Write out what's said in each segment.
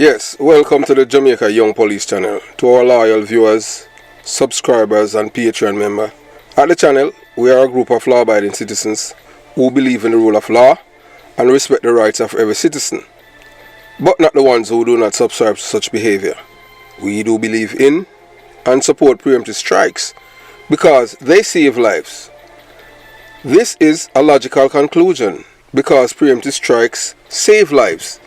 Yes, welcome to the Jamaica Young Police channel. To our loyal viewers, subscribers and Patreon members. At the channel, we are a group of law-abiding citizens who believe in the rule of law and respect the rights of every citizen, but not the ones who do not subscribe to such behavior. We do believe in and support preemptive strikes because they save lives. This is a logical conclusion because preemptive strikes save lives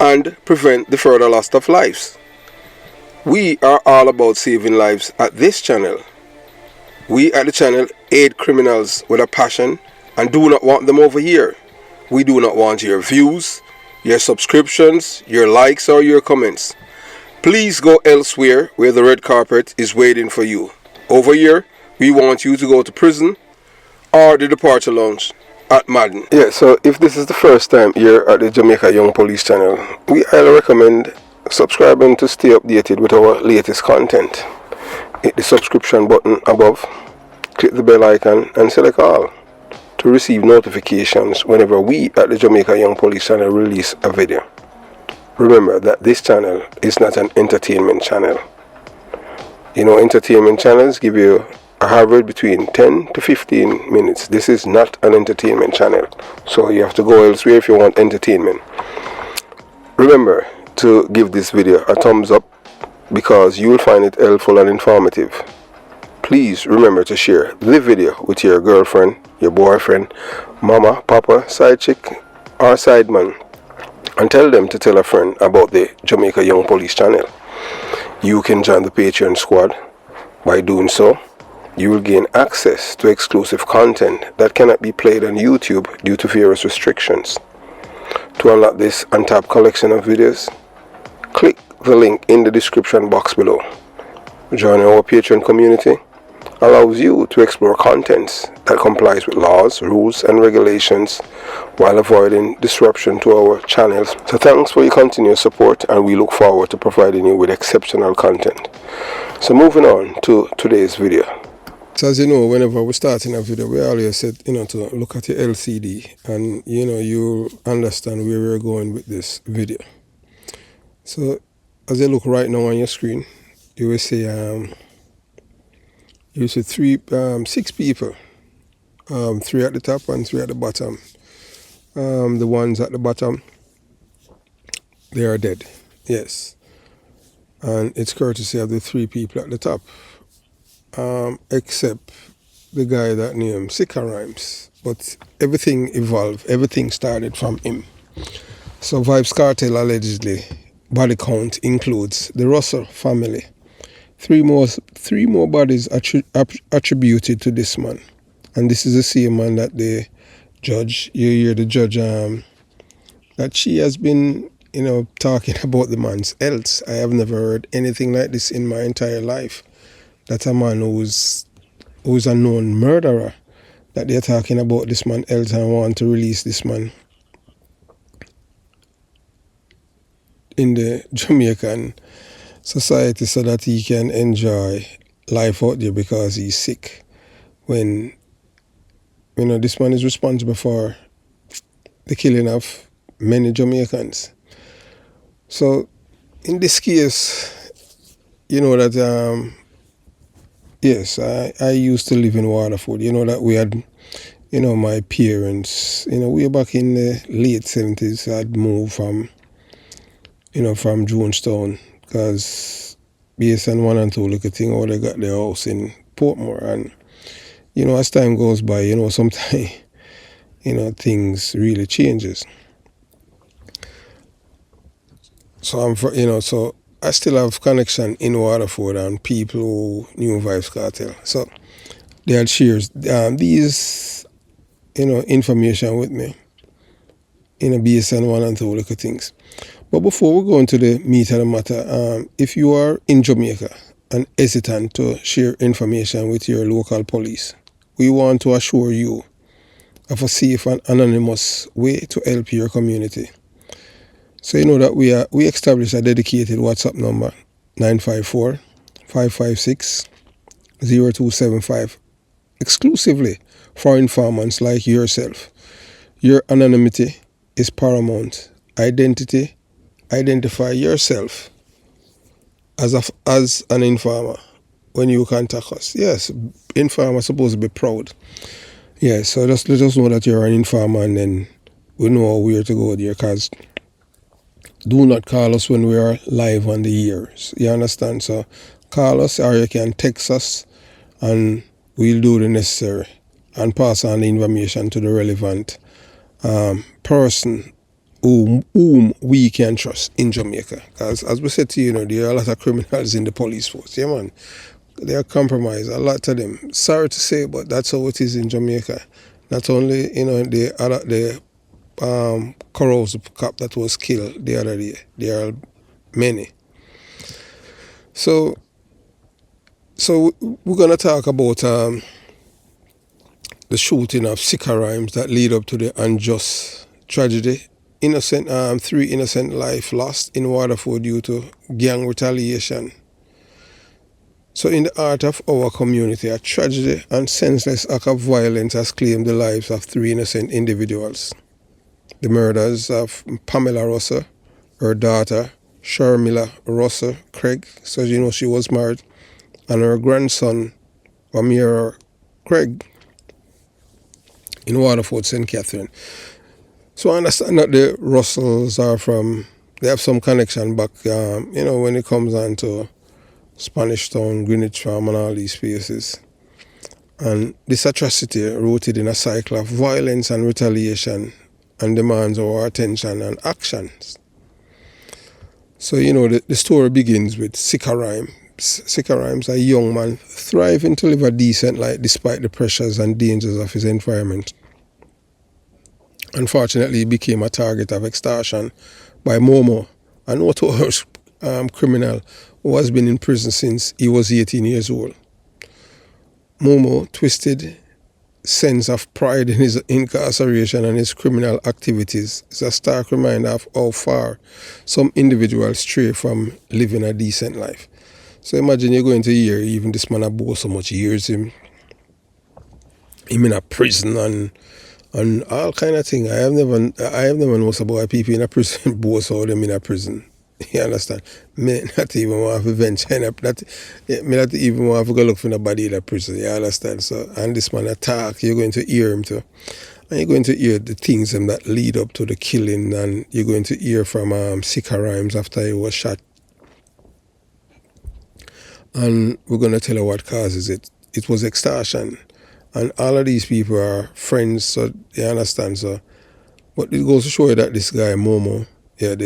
and prevent the further loss of lives. We are all about saving lives at this channel. We at the channel aid criminals with a passion and do not want them over here. We do not want your views, your subscriptions, your likes or your comments. Please go elsewhere where the red carpet is waiting for you. Over here, we want you to go to prison or the departure lounge at Madden. Yeah, so if this is the first time here at the Jamaica Young Police channel, we highly recommend subscribing to stay updated with our latest content. Hit the subscription button above, click the bell icon and select all to receive notifications whenever we at the Jamaica Young Police channel release a video. Remember that this channel is not an entertainment channel. You know, entertainment channels give you a average between 10 to 15 minutes. This is not an entertainment channel, so you have to go elsewhere if you want entertainment. Remember to give this video a thumbs up because you will find it helpful and informative. Please remember to share the video with your girlfriend, your boyfriend, mama, papa, side chick or side man, and tell them to tell a friend about the Jamaica Young Police channel. You can join the Patreon squad. By doing so, you will gain access to exclusive content that cannot be played on YouTube due to various restrictions. To unlock this untapped collection of videos, click the link in the description box below. Joining our Patreon community allows you to explore contents that complies with laws, rules and regulations while avoiding disruption to our channels. So thanks for your continued support and we look forward to providing you with exceptional content. So moving on to today's video. So as you know, whenever we're starting a video, we always said, to look at your LCD and, you'll understand where we're going with this video. So as you look right now on your screen, you will see six people, 3 at the top and 3 at the bottom. The ones at the bottom, they are dead, yes. And it's courtesy of the 3 people at the top. Except the guy that named Sikka Rymes, but everything evolved, everything started from him. So Vybz Kartel allegedly body count includes the Russell family. 3 more bodies attributed to this man, and this is the same man that the judge, you hear the judge that she has been talking about the man's health. I have never heard anything like this in my entire life. That a man who's a known murderer, that they're talking about this man else and want to release this man in the Jamaican society so that he can enjoy life out there because he's sick. When this man is responsible for the killing of many Jamaicans. So in this case, that yes, I used to live in Waterford. That we had, my parents, way back in the late 70s, I'd moved from Jonestown because BSN 1 and 2 look at thing, they got their house in Portmore. And, as time goes by, sometimes, things really changes. So so I still have connection in Waterford and people who knew Vybz Kartel. So they had shared these, information with me in a BSN 1 and 2 look at things. But before we go into the meat of the matter, if you are in Jamaica and hesitant to share information with your local police, we want to assure you of a safe and anonymous way to help your community. So that we established a dedicated WhatsApp number, 954-556-0275, exclusively for informants like yourself. Your anonymity is paramount. Identity identify yourself as an informer when you contact us. Yes, informer supposed to be proud. Yes, so just let us know that you're an informer, and then we know where to go there, because do not call us when we are live on the airs. You understand? So call us, or you can text us, and we'll do the necessary and pass on the information to the relevant person whom we can trust in Jamaica. As we said to you, there are a lot of criminals in the police force. Yeah, man. They are compromised, a lot of them. Sorry to say, but that's how it is in Jamaica. Not only, the corrosive cop that was killed the other day. There are many. So we're gonna talk about the shooting of Sikka Rymes that lead up to the unjust tragedy. Three innocent life lost in Waterford due to gang retaliation. So in the heart of our community, a tragedy and senseless act of violence has claimed the lives of three innocent individuals. The murders of Pamela Russell, her daughter, Sharmila Russell Craig, so she was married, and her grandson, Amira Craig, in Waterford, St. Catherine. So I understand that the Russells they have some connection back, when it comes on to Spanish Town, Greenwich Farm, and all these places. And this atrocity rooted in a cycle of violence and retaliation and demands our attention and actions. So, the story begins with Sikka Rymes. Sikka Rymes, a young man thriving to live a decent life despite the pressures and dangers of his environment. Unfortunately, he became a target of extortion by Momo, a notorious criminal who has been in prison since he was 18 years old. Momo twisted sense of pride in his incarceration and his criminal activities is a stark reminder of how far some individuals stray from living a decent life. So imagine you're going to hear even this man above so much years him in a prison and all kind of thing. I have never known about people in a prison both all them in a prison. You understand? Me not even want to venture me not even want to go look for nobody in a prison. You understand? So, and this man attack, you're going to hear him too. And you're going to hear the things that lead up to the killing, and you're going to hear from Sikka Rymes after he was shot. And we're going to tell you what causes it. It was extortion. And all of these people are friends, so you understand? So, but it goes to show you that this guy, Momo, even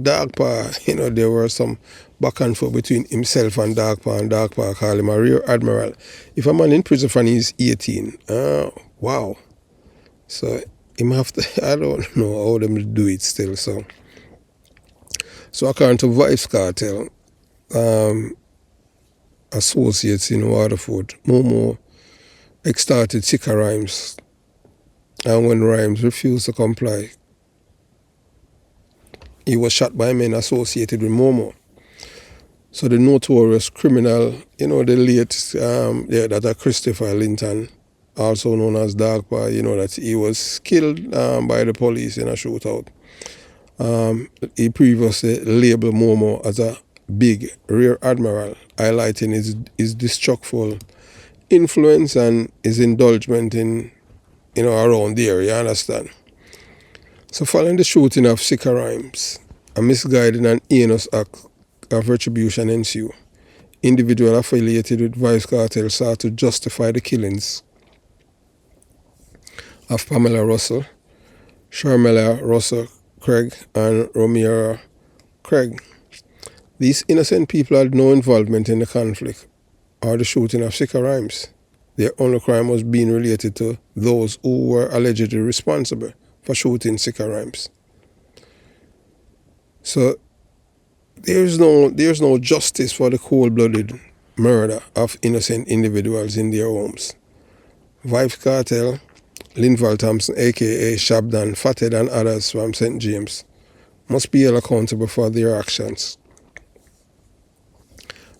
Dagpa, there were some back and forth between himself and Dagpa called him a rear admiral. If a man in prison from he's 18, wow. So him have to, I don't know how them do it still. So according to Vybz Kartel, associates in Waterford, Momo extorted Sikka Rymes, and when Rymes refused to comply, he was shot by men associated with Momo. So the notorious criminal, the late, that Christopher Linton, also known as Dagpa, that he was killed by the police in a shootout. He previously labeled Momo as a big rear admiral, highlighting his destructive influence and his indulgence in, around there, you understand? So following the shooting of Sikka Rymes, a misguided and heinous act of retribution ensued. Individuals affiliated with Vybz Kartel sought to justify the killings of Pamela Russell, Sharmila Russell Craig, and Romira Craig. These innocent people had no involvement in the conflict or the shooting of Sikka Rymes. Their only crime was being related to those who were allegedly responsible for shooting Sikka Rymes. So there's no justice for the cold-blooded murder of innocent individuals in their homes. Vybz Kartel, Linval Thompson, aka Shabdan, Fated, and others from St. James must be held accountable for their actions.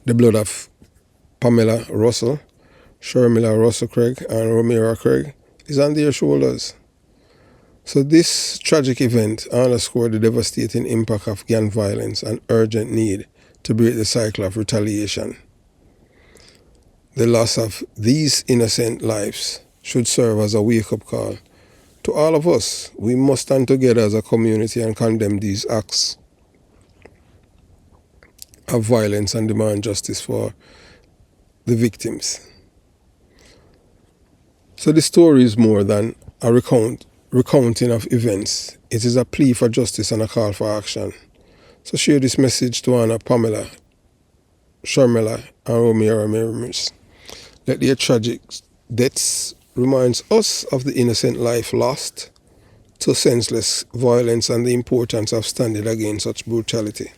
The blood of Pamela, Sharmila Russell Craig, and Romira Craig is on their shoulders. So this tragic event underscored the devastating impact of gang violence and urgent need to break the cycle of retaliation. The loss of these innocent lives should serve as a wake-up call to all of us. We must stand together as a community and condemn these acts of violence and demand justice for the victims. So the story is more than a recounting of events. It is a plea for justice and a call for action. So share this message to Anna, Pamela, Sharmila, and Romeo Ramirez. Let their tragic deaths remind us of the innocent life lost to senseless violence and the importance of standing against such brutality.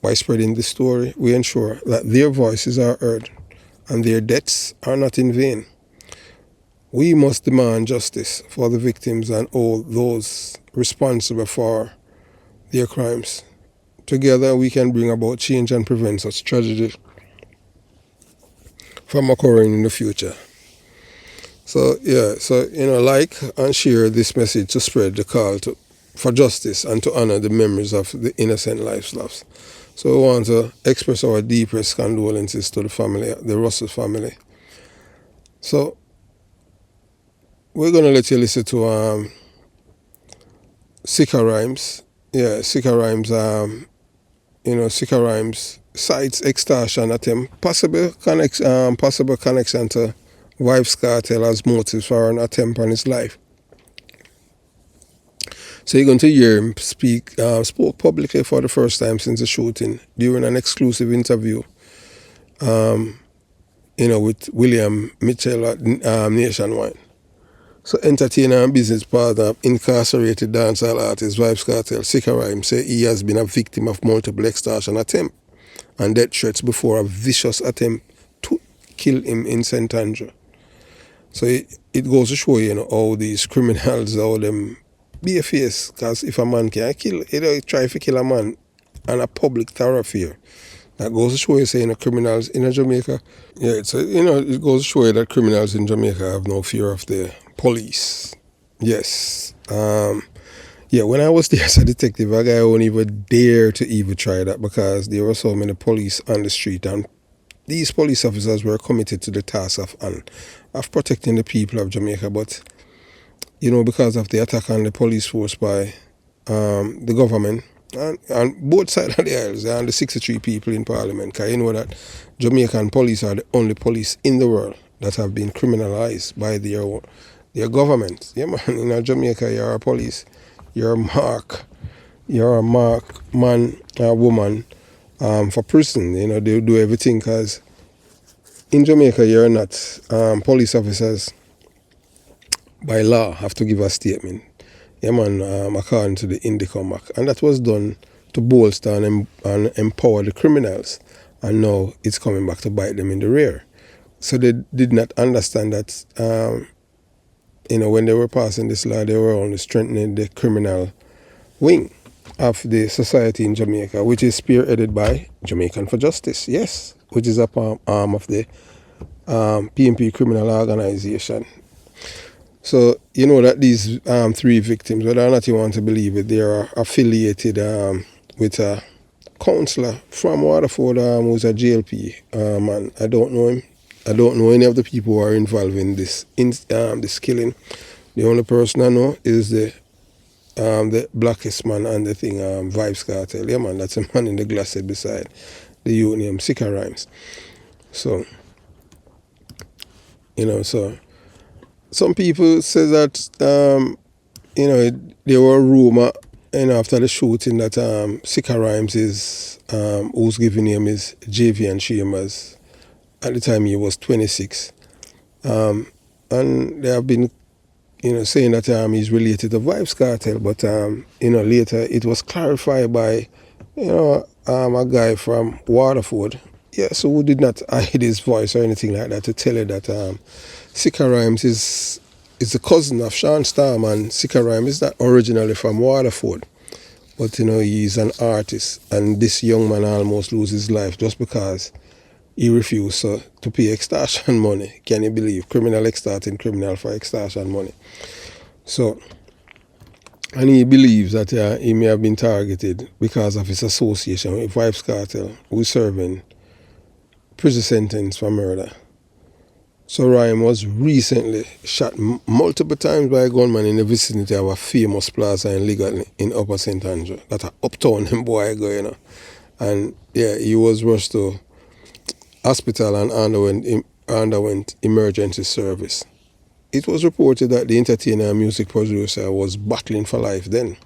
By spreading this story, we ensure that their voices are heard and their deaths are not in vain. We must demand justice for the victims and all those responsible for their crimes. Together, we can bring about change and prevent such tragedy from occurring in the future. So, like and share this message to spread the call for justice and to honor the memories of the innocent lives lost. So we want to express our deepest condolences to the family, the Russell family. So we're going to let you listen to Sikka Rymes. Yeah, Sikka Rymes, Sikka Rymes cites extortion attempt, possible connection to Vybz Kartel as motives for an attempt on his life. So you're going to hear him spoke publicly for the first time since the shooting during an exclusive interview, with William Mitchell at Nationwide. So entertainer and business partner of incarcerated dancehall artist Vybz Kartel, Sikka Rymes, say he has been a victim of multiple extortion attempts and death threats before a vicious attempt to kill him in St. Andrew. So it goes to show you, how these criminals, how them be a face, because if a man can kill, try to kill a man on a public thoroughfare. That goes to show you, criminals in Jamaica. Yeah, so, it goes to show you that criminals in Jamaica have no fear of the police. Yes. When I was there as a detective, a guy won't even dare to even try that because there were so many police on the street, and these police officers were committed to the task of protecting the people of Jamaica. But, because of the attack on the police force by the government, and both sides of the aisles, and the 63 people in Parliament, because you know that Jamaican police are the only police in the world that have been criminalized by their government. Yeah, man, in Jamaica, you're a police, you're a mark man or woman for prison. They do everything because in Jamaica, you're not police officers by law have to give a statement. Yeah, man, according to the Indicom Act. And that was done to bolster and empower the criminals. And now it's coming back to bite them in the rear. So they did not understand that, when they were passing this law, they were only strengthening the criminal wing of the society in Jamaica, which is spearheaded by Jamaican for Justice, yes, which is a arm of the PMP criminal organization. So, that these three victims, whether or not you want to believe it, they are affiliated with a councillor from Waterford who's a JLP man. I don't know him. I don't know any of the people who are involved in this killing. The only person I know is the blackest man and the thing, Vybz Kartel. Yeah, man, that's a man in the glass head beside the youth named Sikka Rymes. So, so some people say that, there were a rumor, after the shooting that Sikka Rymes is, whose given name is Javian Chambers. At the time he was 26. And they have been, saying that he's related to Vybz Kartel, but, later it was clarified by, a guy from Waterford. Yeah, so who did not hide his voice or anything like that to tell you that Sikka Rymes is the cousin of Sean Storm, and Sikka Rymes is not originally from Waterford. But, he's an artist, and this young man almost loses his life just because he refused to pay extortion money. Can you believe? Criminal extorting criminal for extortion money. So, and he believes that he may have been targeted because of his association with Vybz Kartel, who is serving prison sentence for murder. So Rymes was recently shot multiple times by a gunman in the vicinity of a famous plaza in Ligon in Upper St. Andrew. That's a uptown boy go, you know. And yeah, he was rushed to hospital and underwent emergency service. It was reported that the entertainer and music producer was battling for life then.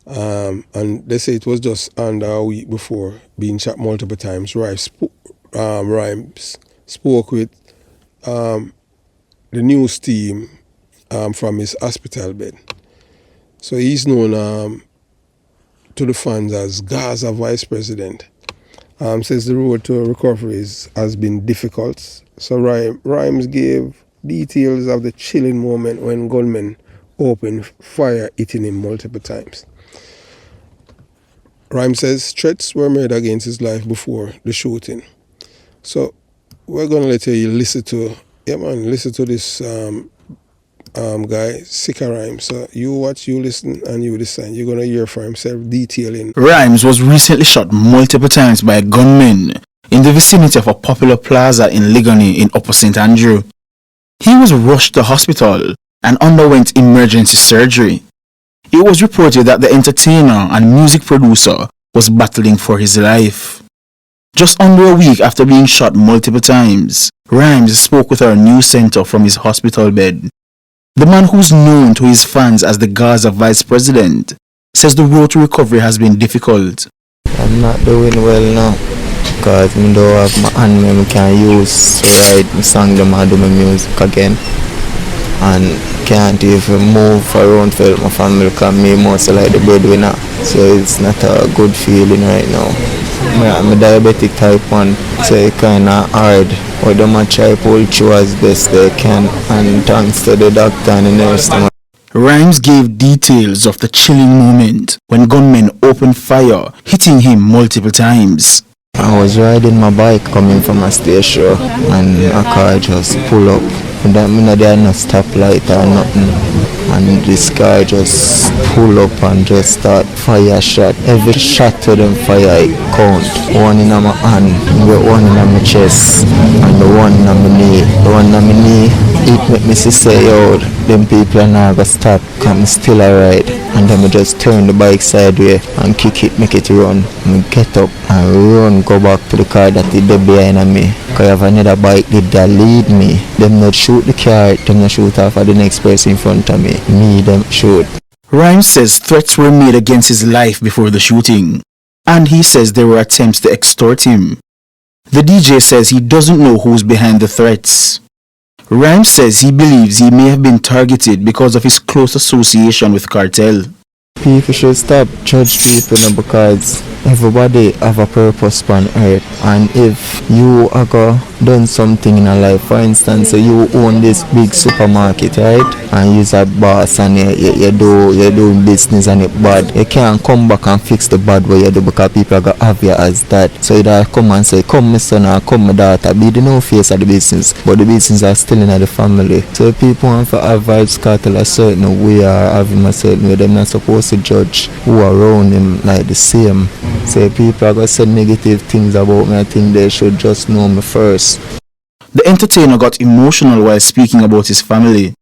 And they say it was just under a week before being shot multiple times. Rymes spoke with the news team from his hospital bed. So he's known to the fans as Gaza Vice President. Says the road to recovery has been difficult. So Rymes gave details of the chilling moment when gunmen opened fire, hitting him multiple times. Rymes says threats were made against his life before the shooting. So we're gonna let you listen to this guy, Sikka Rymes. So you watch, you listen, and you decide. You're gonna hear for himself detailing. Rymes was recently shot multiple times by gunmen in the vicinity of a popular plaza in Ligoni in Upper St. Andrew. He was rushed to hospital and underwent emergency surgery. It was reported that the entertainer and music producer was battling for his life. Just under a week after being shot multiple times, Rymes spoke with our news center from his hospital bed. The man, who's known to his fans as the Gaza Vice President, says the road to recovery has been difficult. I'm not doing well now because I don't have my hand I can use to write my song and do my music again. And can't even move around for my family because me most like the breadwinner. So it's not a good feeling right now. I'm a diabetic type 1, so it's kinda hard. But them try to pull through as best they can, and thanks to the doctor and the nurse. Rymes gave details of the chilling moment when gunmen opened fire, hitting him multiple times. I was riding my bike coming from a station and a car just pull up. And then there no stoplight or nothing. And this car just pull up and just start fire shot. Every shot to them fire it count. One in my hand, one in my chest, and the one in my knee. The one in my knee, it make me say, yo, them people are not gonna stop, come still alright. And then I just turn the bike sideways and kick it, make it run. I get up and run, go back to the car that is there behind me. Cause I have another bike that lead me. Them not shoot the car, them not shoot off at the next person in front of me. Me, them shoot. Rymes says threats were made against his life before the shooting, and he says there were attempts to extort him. The DJ says he doesn't know who's behind the threats. Rymes says he believes he may have been targeted because of his close association with Kartel. People should stop judge people now because everybody have a purpose on earth, and if you are done something in a life, for instance, you own this big supermarket, right, and you're a boss and you're doing business and it's bad, you can't come back and fix the bad way you do because people are going to have you as that. So you come and say, come my son or come my daughter, be the no face of the business, but the business are still in the family. So if people want to have Vybz Kartel a certain way or have him a certain way, they're not supposed to judge who around him like the same. Say people are going to say negative things about me, I think they should just know me first. The entertainer got emotional while speaking about his family.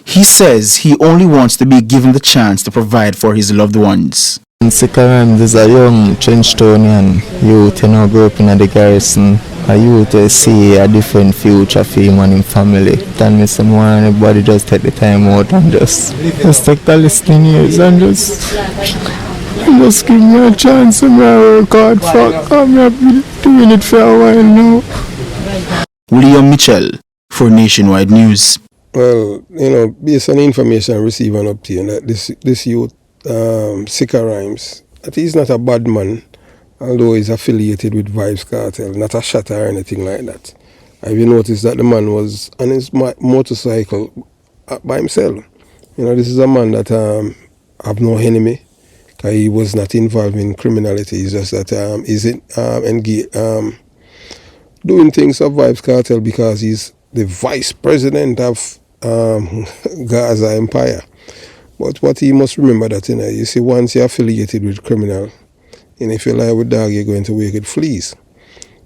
He says he only wants to be given the chance to provide for his loved ones. Sikka Rymes is a young Trenchtonian youth, grew up in the garrison. A youth to see a different future for him and his family. Tell me someone, anybody just take the time out and just take the listening ears and just give me a chance and I work hard for. I'm been doing it for a while now. William Mitchell for Nationwide News. Well, based on the information received and obtained, that this youth, Sikka Rymes, that he's not a bad man, although he's affiliated with Vybz Kartel, not a shatter or anything like that. Have you noticed that the man was on his motorcycle by himself? This is a man that have no enemy. He was not involved in criminality. It's just that he's doing things of Vybz Kartel because he's the vice president of Gaza Empire. But what he must remember that, you see, once you're affiliated with criminal, and if you lie with dog, you're going to wake with fleas.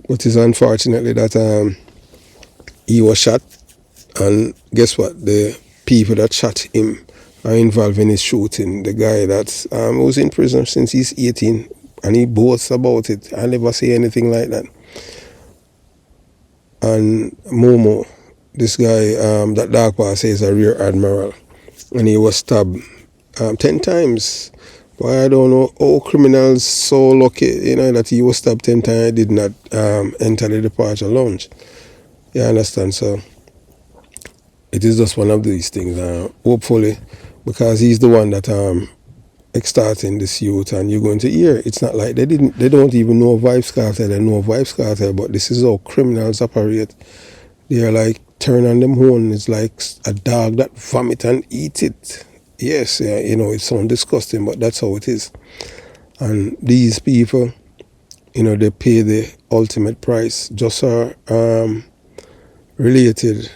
But it's unfortunately that he was shot, and guess what? The people that shot him are involved in his shooting. The guy that was in prison since he's 18, and he boasts about it. I never say anything like that. And Momo, this guy, that Dark Pass is a rear admiral, and he was stabbed 10 times. Why I don't know how criminals so lucky, that he was stabbed 10 times, did not enter the departure lounge. You understand? So it is just one of these things. Hopefully, because he's the one that extorting this youth, and you're going to hear. It's not like they don't even know Vybz Kartel. They know Vybz Kartel, but this is how criminals operate. They're like turn on them horn. It's like a dog that vomit and eat it. Yes, yeah, it sounds disgusting, but that's how it is. And these people, they pay the ultimate price. Just are related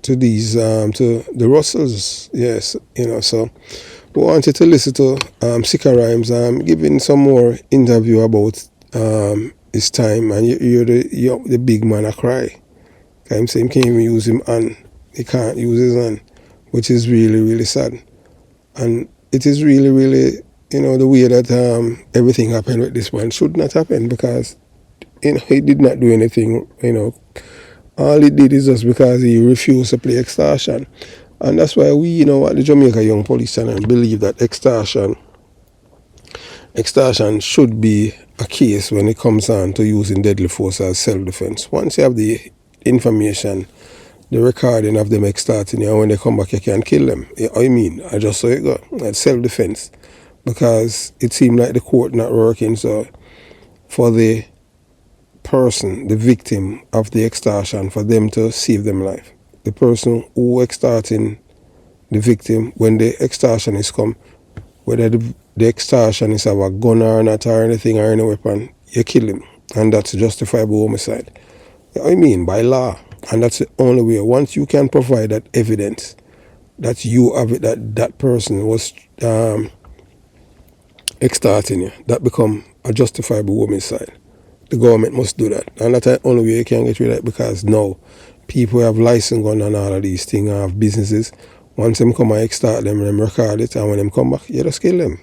to these, to the Russells. Yes, so we wanted to listen to Sikka Rymes giving some more interview about his time, and you hear the big man a cry. I'm saying he can't even use him hand. He can't use his hand, which is really, really sad. And it is really, really, the way that everything happened with this one should not happen, because, he did not do anything, All he did is just because he refused to play extortion. And that's why we, at the Jamaica Young Police Channel, believe that extortion should be a case when it comes on to using deadly force as self-defense. Once you have the information, the recording of them extorting you, and when they come back, you can kill them. I just saw it go. That's self-defense. Because it seemed like the court not working, so for the person, the victim of the extortion, for them to save them life. The person who extorting the victim, when the extortionist come, whether the extortionist have a gun or not, or anything, or any weapon, you kill him. And that's justifiable homicide. By law. And that's the only way. Once you can provide that evidence that you have it, that person was extorting you, that become a justifiable homicide. The government must do that. And that's the only way you can get rid of it, because now people have license gun and all of these things, have businesses. Once them come and extort them record it, and when them come back, you just kill them.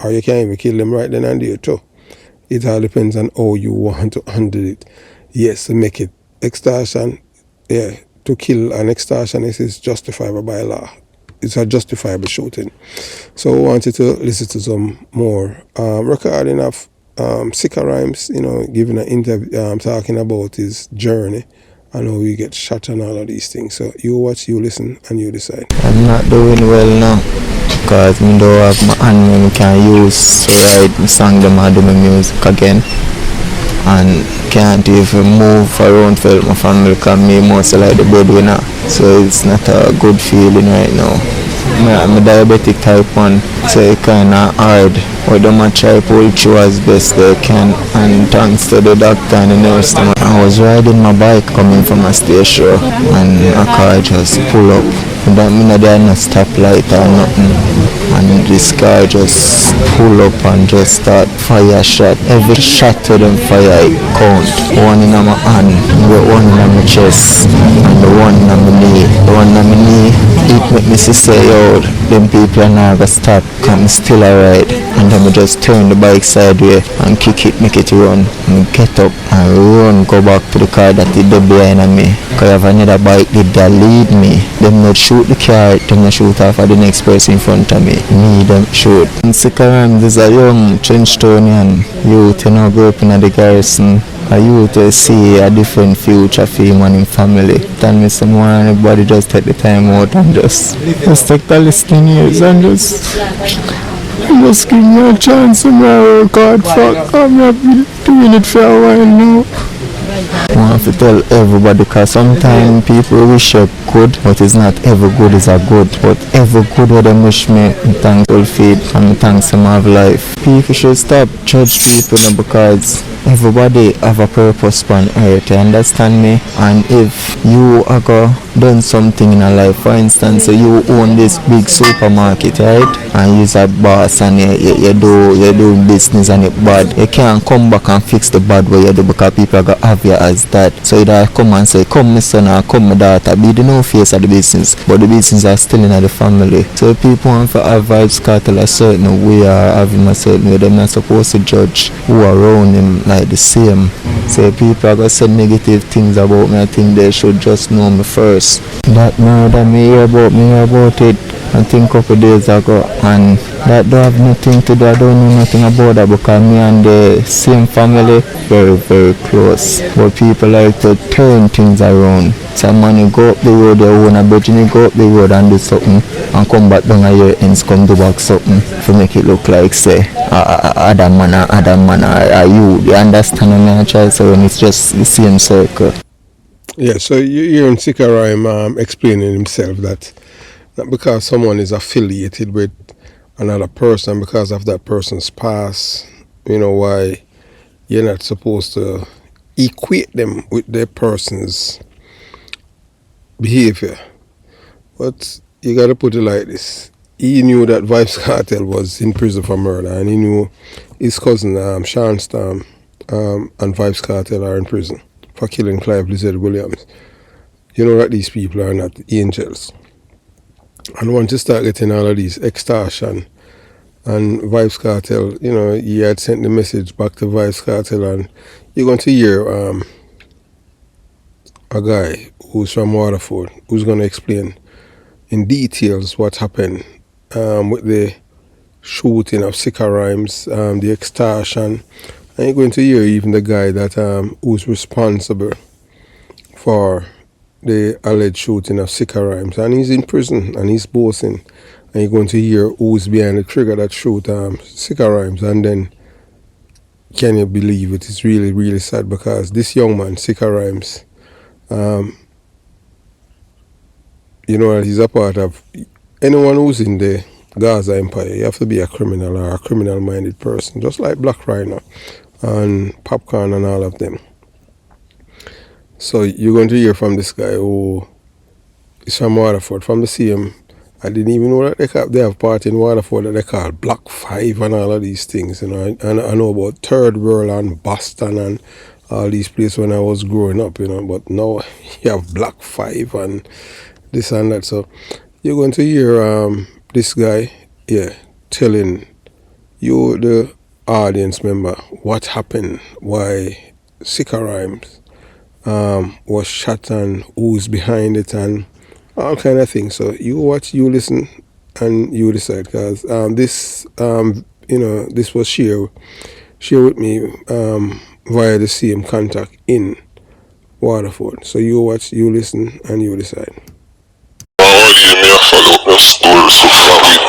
Or you can't even kill them right then and there too. It all depends on how you want to handle it. Yes, to make it extortion, to kill an extortionist is justifiable by law. It's a justifiable shooting. So we wanted to listen to some more recording of Sikka Rymes, giving an interview, talking about his journey and how he gets shot and all of these things. So you watch, you listen, and you decide. I'm not doing well now, because I don't have my hand I can use to write my song, them I do my music again. And can't even move around for my family, because me mostly like the breadwinner. So it's not a good feeling right now. I'm a diabetic type 1, so it's kinda hard. But them a try pull through as best they can, and thanks to the doctor and the nurse. I was riding my bike coming from a station, and a car just pull up. And there no stoplight or nothing, and this car just pull up and just start fire shot. Every shot to them fire it count. One in my hand, the one in my chest, and the one in my knee. The one in my knee, it make me say, yo, them people are not gonna stop, come still alright. And then I just turn the bike sideways and kick it, make it run, and get up and run, go back to the car that is behind me. Because I have another bike that lead me. Them not shoot the car, them not shoot off of the next person in front of me. Me, them shoot. And Sikka Rymes is a young Trenchtonian youth, grew up in the garrison. A youth to see a different future for him and his family. Tell me some more, anybody just take the time out and just take the listening ears and just give me a chance and work hard for. I've been doing it for a while now. I want to tell everybody, because sometimes people wish you good, but it's not every good is a good. But every good what them wish me, I'm thankful for it, and I'm thankful to have life. People should stop judge people now, because everybody have a purpose on earth, you understand me? And if you are go done something in a life. For instance, so you own this big supermarket, right? And you're a boss and you do business and it's bad. You can't come back and fix the bad way you do because people are gonna have you as that. So you either come and say, come my son or come my daughter, be the no face of the business, but the business are still in the family. So people want to have Vybz Kartel a certain way or have him a certain way. They're not supposed to judge who around him like the same. So people are gonna say negative things about me. I think they should just know me first. That murder me hear about it I think a couple days ago, and that don't have nothing to do. I don't know nothing about that because me and the same family very, very close. But people like to turn things around. Some money go up the road, they own a bridge, and go up the road and do something and come back down a year and come do back something to make it look like say other man are you. You understand what I try to say when it's just the same circle. Yeah, so you're in Sikka Rymes explaining himself that not because someone is affiliated with another person, because of that person's past, you know, why you're not supposed to equate them with their person's behavior. But you got to put it like this. He knew that Vybz Kartel was in prison for murder, and he knew his cousin Sean Storm and Vybz Kartel are in prison for killing Clive Lizard Williams. You know that these people are not angels. And once you start getting all of these extortion and Vybz Kartel, you know, he had sent the message back to Vybz Kartel, and you're going to hear a guy who's from Waterford who's going to explain in details what happened with the shooting of Sikka Rymes, the extortion, and you're going to hear even the guy that who's responsible for the alleged shooting of Sikka Rymes, and he's in prison and he's boasting, and you're going to hear who's behind the trigger that shoot Sikka Rymes. And then can you believe it? It's really, really sad because this young man, Sikka Rymes, you know that he's a part of anyone who's in the Gaza Empire. You have to be a criminal or a criminal-minded person, just like Black Rhino and Popcorn and all of them. So you're going to hear from this guy who is from Waterford, from the same. I didn't even know that they have part in Waterford that they call Black 5 and all of these things, you know. And I know about Third World and Boston and all these places when I was growing up, you know. But now you have Black 5 and this and that. So you're going to hear this guy, telling you, the audience member, what happened, why Sikka Rymes was shot and who's behind it and all kind of things. So you watch, you listen, and you decide. Because this was shared with me via the same contact in Waterford. So you watch, you listen, and you decide. Already me a follow up my story so far with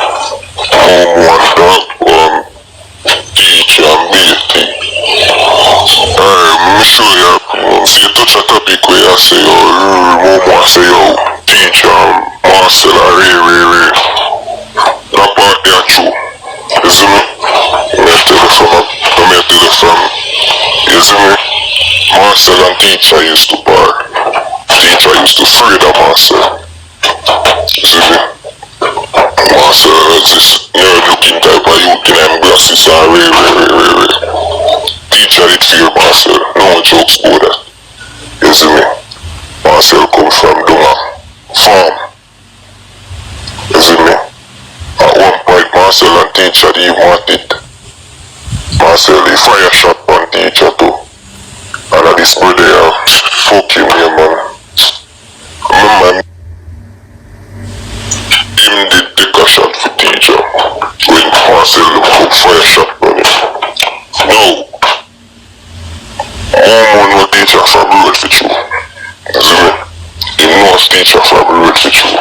one dog teacher and me me show you see you touch a topic where I say I say teacher Marcel are that part there true. You see me? Me tell you from you see me? Marcel and teacher used to bar. Teacher used to afraid of Marcel. You see me? Marcel is this nerd looking type of youth in them glasses and Teacher did fear Marcel. No one jokes about that. You see me? Marcel come from Dunga farm. You see me? At one point Marcel and teacher they wanted Marcel he fire shot on teacher too. And at this brother fuck him here man. Remember him did take a shot for teacher when Marcel look fire shot on him. No. One no teacher from road for you. You see me? Him knows teacher from road for you.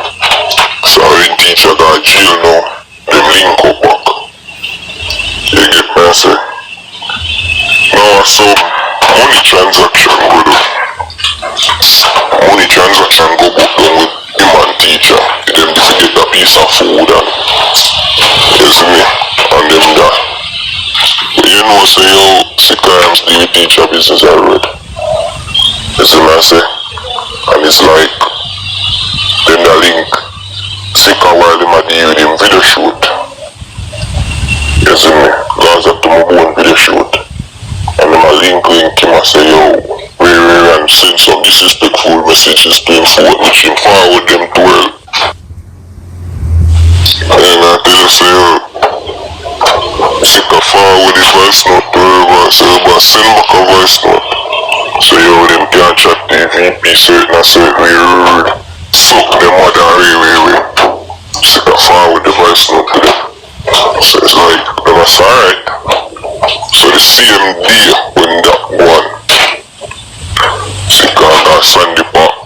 So when teacher got jail now, them link up back. You get me I say? Now some money transaction go do. Money transaction go book down with him and teacher. Them to get a piece of food and you see me? And them that. You know say yo Sikka Rymes do teacher business already. You see me I say? And it's like Sikka while him a deal with him video shoot. You see me? Gaza to my own video shoot. And him a link him a say, yo, and send some disrespectful messages to him phone, which him forward them to well. And I tell you, say, yo, Sikka forward the voice note to her, send back a voice note. So yo, them can't chat the VP certain and certain way, suck them mother way. Sikka forward the voice note to them. So it's like, them was alright. So the same day when that one, Sikka got Sandy Park.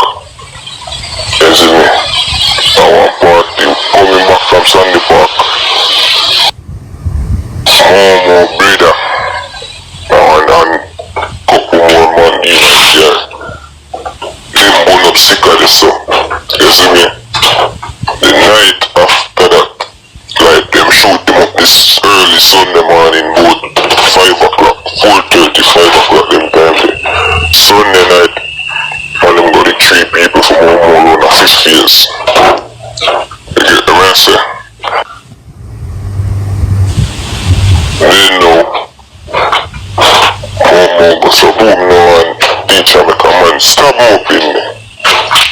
You see me? I want party coming back from Sandy Park. More brother. And couple more man even here. Them burn up Sikka this so. You see me? The night after that, like them shoot them up this early Sunday morning, about 5 o'clock, 4:30, 5 o'clock them time there. Sunday night, and them got the 3 people from more on a 5 years. You get the answer? They know. More go so boom now and teacher make a man stab him up in me.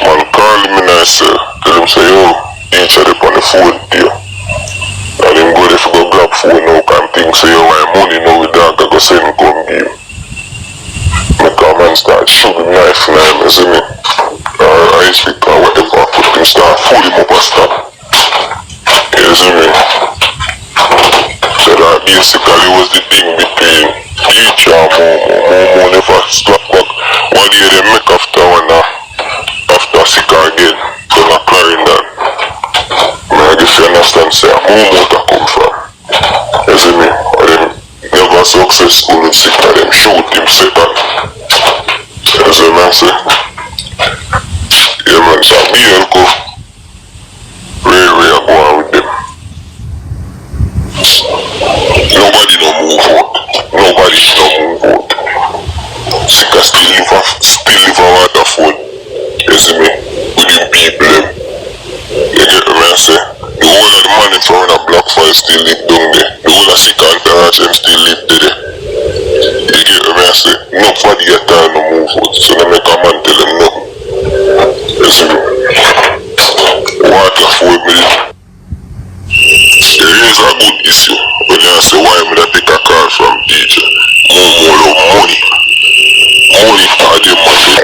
Man call him in and say, tell him say, yo, teacher up on the phone there. And him go there for go grab phone now and think say, yo, my money now with dog I go send him come give him. Make a man start shooting knife in him, you see me? Or ice pick or whatever, put him start fool him up and stop. You see me? So that basically was the thing between teacher and Momo never slap back. One year they make after one after Sikka again, then a Clarendon. I guess you understand, say Momo that come from. You see me? Or them never successful with Sikka, them shoot him second. You see me, I say? Yeah man, so me and go really go on with them. Nobody no move out. Nobody no move out. Sikka still live a Waterford. You see me? With them people them. You get me I say? The whole of the man in front of Black Fire still live down there. The whole of Sikka and Tarrant them still live there. You get me I say? Nobody at all no move out. So they make a man tell them nothing. You see me? Waterford million. There is a good issue when you say why I'm gonna take a car from DJ. More money. Money for the money.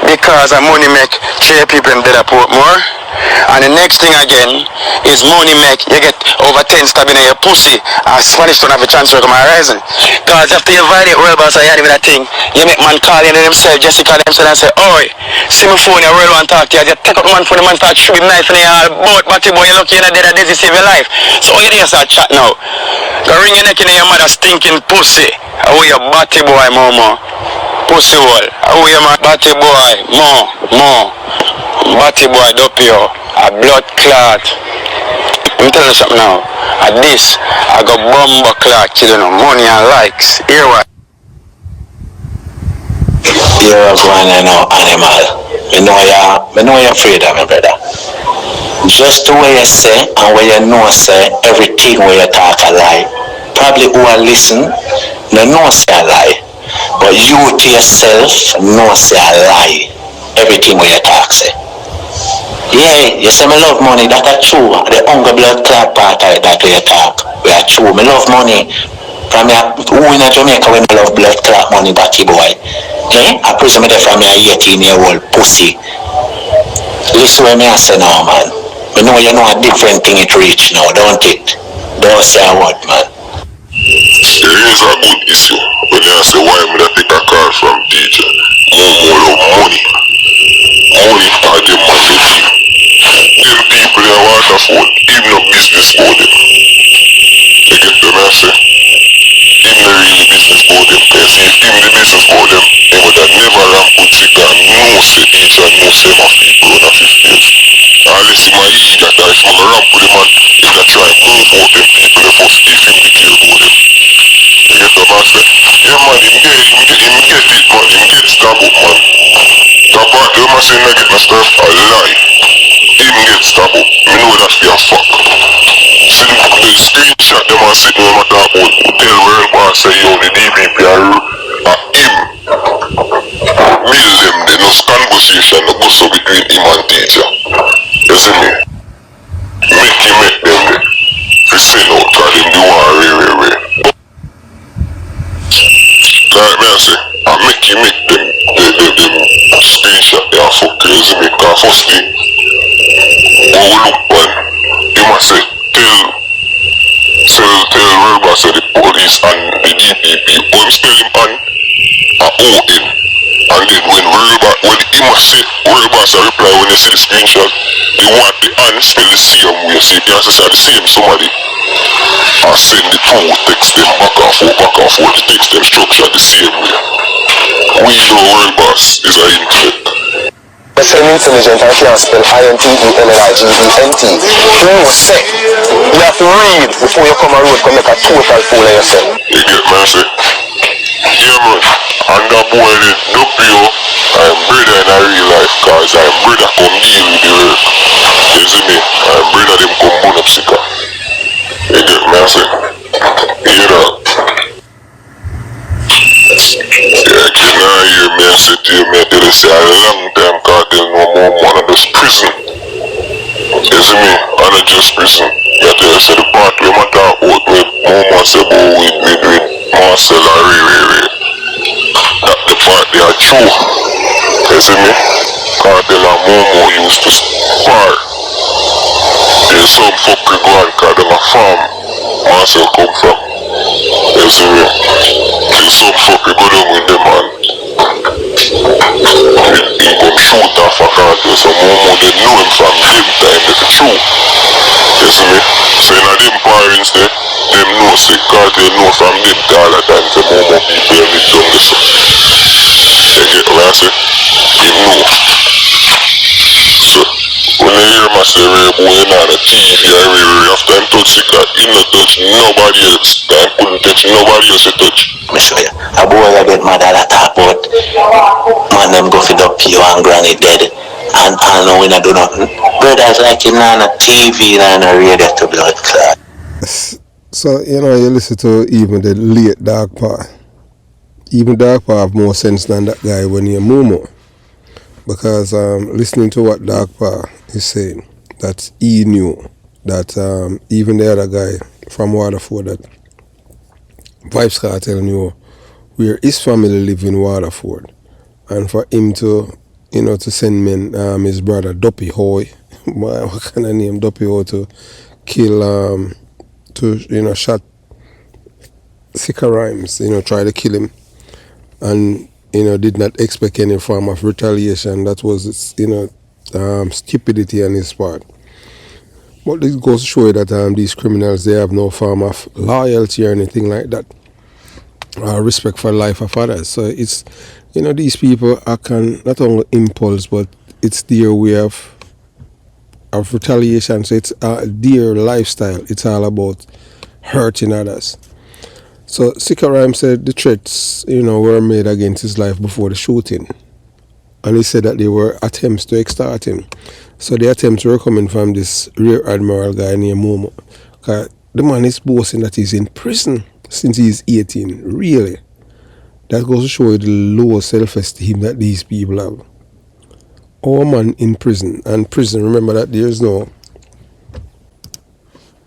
Because money make 3 people in dead port more. And the next thing again is money make you get over 10 stabbing in your pussy. And Spanish don't have a chance to come horizon. Because after you violate world boss I had with that thing, you make man call in themselves, Jessica themselves and say, oi, see my phone, your world want to talk to you. Just take up the man phone, the man start shooting knife in your boat, batty boy, you're lucky you're not dead, that save your life. So all you need to start chat now. The ring your neck in your mother stinking pussy. How you batty boy, mama. Pussy wall. How you my batty boy, more. Batty boy, dope yo. A blood clot. Let me tell you something now. At this, I got bomb clot, you know, money and likes. Hear what? You're a going now animal. Me know you're afraid of me, brother. Just the way you say and where you know say everything where you talk a lie. Probably who are listen, they know say a lie. But you to yourself know say a lie. Everything where you talk say. Yeah, you say me love money, that's true. The hunger blood clot part of that way you talk. We are true. Me love money. From your, who in Jamaica when me love blood clot money, batty boy? Eh? I presume me from your 18-year-old pussy. Listen what me I say now, man. Me know you know a different thing it reach now, don't it? Don't say a word, man. There is a good issue when you say why I'm gonna take a car from DJ. More money. Money for the money. Them people in Waterford, even no business for them. You get them I say? Him no really business for them, because if him the business for them, he would have never ramp with Sikka and no say DJ and no say my people on a 50th. Unless he might eat that, if I'm ramp with him and he can try and move out them people if him be killed for them. You get them I say? Yeah man, him get it man, him get stabbed up man. That part, you must say not get my stuff a lie. Him get stabbed up. Me know that them a sit them a talk about tell world boss say yo the DPP are him. Mill them the no conversation no go so between him and teacher. You see me? Make them the to send out cause them do one way. Like me I say, I make them screenshot they are fuck you see me cause first thing when we look on you must say tell Wilbur say the police and the DPP when we spell him on O-N and then when he must say Wilbur say reply when you see the screenshot you want the hand spell the same way so you can say the same somebody and send the two text them back and forth the text them structure the same way we know Wilbur is an intellect. It's intelligent and can't spell I-N-T-E-L-L-I-G-E-N-T. You say, you have to read before you come on road and make a total fool of yourself. You get me, I say? Yeah man, and that boy did no pure, I'm brother in a real life cause I'm brother come deal with the work. You see me? I'm brother them come burn up Sikka. You get me, I say? You know? Yeah, can I hear me and say to you, man, they say a long time Kartel no more man of this prison. You see me? And not just prison. You tell us the part where I talk about with more man say about with Marcel and Ray. That the part they are true. You see me? Kartel and Momo used to spar. There's some fucking go on cause them a farm Marcel come from. You see me? There's some fucking go down with them man. He come shoot off a Kartel so Momo they know him from them time that's true. You see me? So in them parents there, them know say Kartel know from them all the time so Momo people have it done this. You get what I say? He know. So when you hear me say Ray boy you know the TV Ray after him touch Sikka, he no touch nobody else. Time couldn't touch nobody else to touch. Me show you. A boy I get mad at talk about man them go feed up you and granny dead and I know we not do nothing. Brothers like you on a TV and a radio to blood clot. So, you know, you listen to even the late Dark Pa. Even Dark Pa have more sense than that guy when you're Momo. Because listening to what Dark Pa is saying, that he knew that even the other guy from Waterford, that Vybz Kartel knew where his family live in Waterford. And for him to, you know, to send me his brother Duppy Hoy, what kind of name, Duppy Hoy, to kill, to, you know, shot Sikka Rymes, you know, try to kill him. And, you know, did not expect any form of retaliation. That was, you know, stupidity on his part. But this goes to show you that these criminals, they have no form of loyalty or anything like that. Respect for life of others. So it's, you know, these people can not only impulse, but it's their way of retaliation. So it's their lifestyle. It's all about hurting others. So Sikka Rymes said the threats, you know, were made against his life before the shooting. And he said that they were attempts to extort him. So the attempts were coming from this Rear Admiral guy named Momo. Because the man is boasting that he's in prison since he's 18. Really? That goes to show you the low self-esteem that these people have. Our man in prison. And prison, remember that there's no...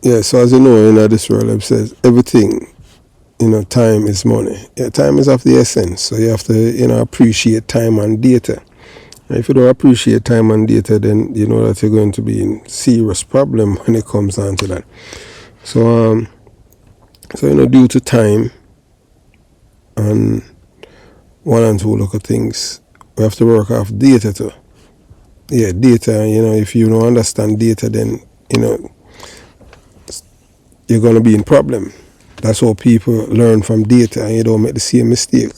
Yeah, so as you know, in this world, it says everything, you know, time is money. Yeah, time is of the essence. So you have to, you know, appreciate time and data. And if you don't appreciate time and data, then you know that you're going to be in serious problem when it comes down to that. So, you know, due to time and one and two look at things, we have to work off data too. Yeah, data, you know, if you don't understand data, then, you know, you're going to be in problem. That's how people learn from data and you don't make the same mistake.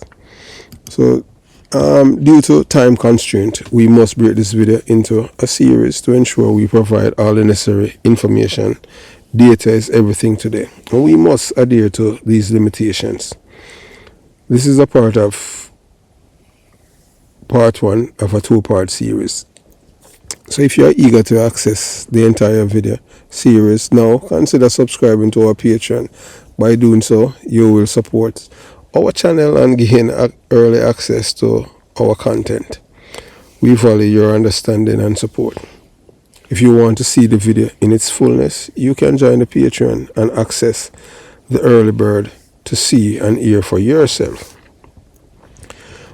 So, due to time constraint, we must break this video into a series to ensure we provide all the necessary information. Data is everything today, and we must adhere to these limitations. This is a part of part one of a two-part series. So if you are eager to access the entire video, series now, consider subscribing to our Patreon. By doing so, you will support our channel and gain early access to our content. We value your understanding and support. If you want to see the video in its fullness, you can join the Patreon and access the early bird to see and hear for yourself.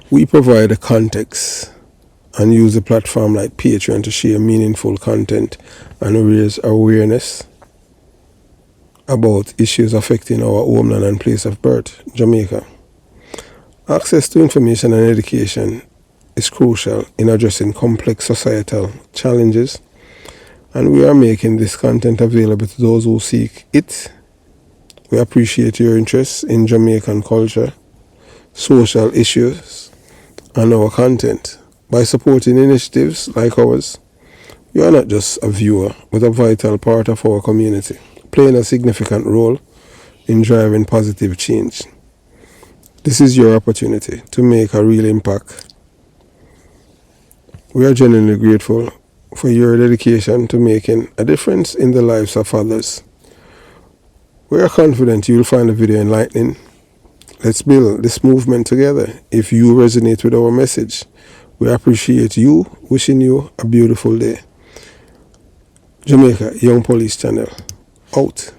We provide the context and use a platform like Patreon to share meaningful content and raise awareness about issues affecting our homeland and place of birth, Jamaica. Access to information and education is crucial in addressing complex societal challenges, and we are making this content available to those who seek it. We appreciate your interest in Jamaican culture, social issues, and our content. By supporting initiatives like ours, you are not just a viewer, but a vital part of our community, playing a significant role in driving positive change. This is your opportunity to make a real impact. We are genuinely grateful for your dedication to making a difference in the lives of others. We are confident you will find the video enlightening. Let's build this movement together. If you resonate with our message, we appreciate you. Wishing you a beautiful day. Jamaica Young Police Channel out.